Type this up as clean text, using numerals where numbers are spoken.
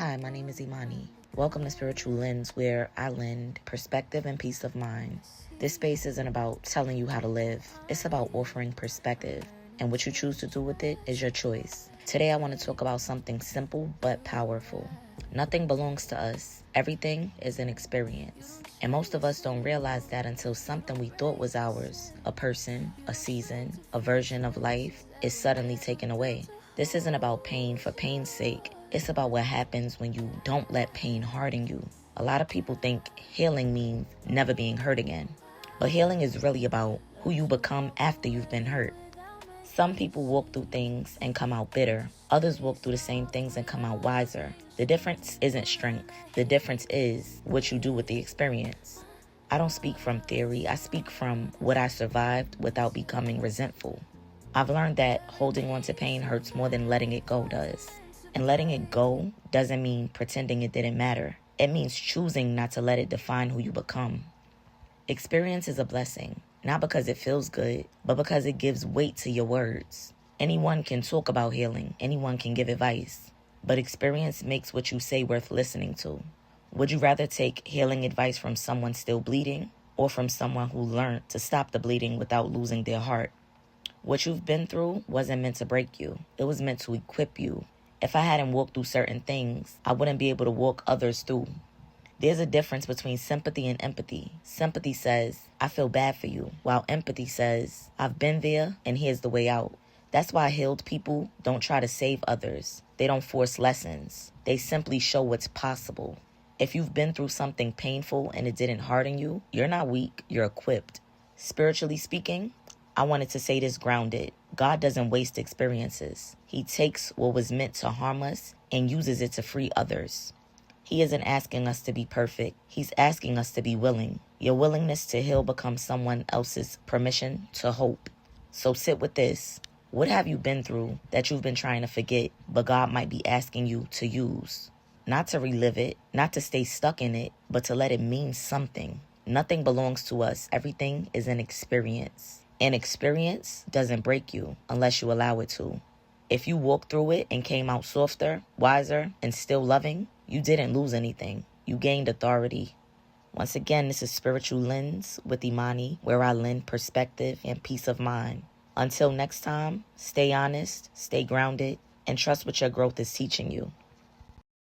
Hi, my name is Imani. Welcome to Spiritual Lens, where I lend perspective and peace of mind. This space isn't about telling you how to live. It's about offering perspective, and what you choose to do with it is your choice. Today I want to talk about something simple but powerful. Nothing belongs to us. Everything is an experience. And most of us don't realize that until something we thought was ours, a person, a season, a version of life, is suddenly taken away. This isn't about pain for pain's sake. It's about what happens when you don't let pain harden you. A lot of people think healing means never being hurt again. But healing is really about who you become after you've been hurt. Some people walk through things and come out bitter. Others walk through the same things and come out wiser. The difference isn't strength. The difference is what you do with the experience. I don't speak from theory. I speak from what I survived without becoming resentful. I've learned that holding on to pain hurts more than letting it go does. And letting it go doesn't mean pretending it didn't matter. It means choosing not to let it define who you become. Experience is a blessing, not because it feels good, but because it gives weight to your words. Anyone can talk about healing. Anyone can give advice. But experience makes what you say worth listening to. Would you rather take healing advice from someone still bleeding, or from someone who learned to stop the bleeding without losing their heart? What you've been through wasn't meant to break you. It was meant to equip you. If I hadn't walked through certain things, I wouldn't be able to walk others through. There's a difference between sympathy and empathy. Sympathy says, I feel bad for you, while empathy says, I've been there and here's the way out. That's why healed people don't try to save others. They don't force lessons. They simply show what's possible. If you've been through something painful and it didn't harden you, you're not weak, you're equipped. Spiritually speaking, I wanted to say this grounded. God doesn't waste experiences. He takes what was meant to harm us and uses it to free others. He isn't asking us to be perfect. He's asking us to be willing. Your willingness to heal becomes someone else's permission to hope. So sit with this. What have you been through that you've been trying to forget, but God might be asking you to use? Not to relive it, not to stay stuck in it, but to let it mean something. Nothing belongs to us. Everything is an experience. An experience doesn't break you unless you allow it to. If you walked through it and came out softer, wiser, and still loving, you didn't lose anything. You gained authority. Once again, this is Spiritual Lens with Imani, where I lend perspective and peace of mind. Until next time, stay honest, stay grounded, and trust what your growth is teaching you.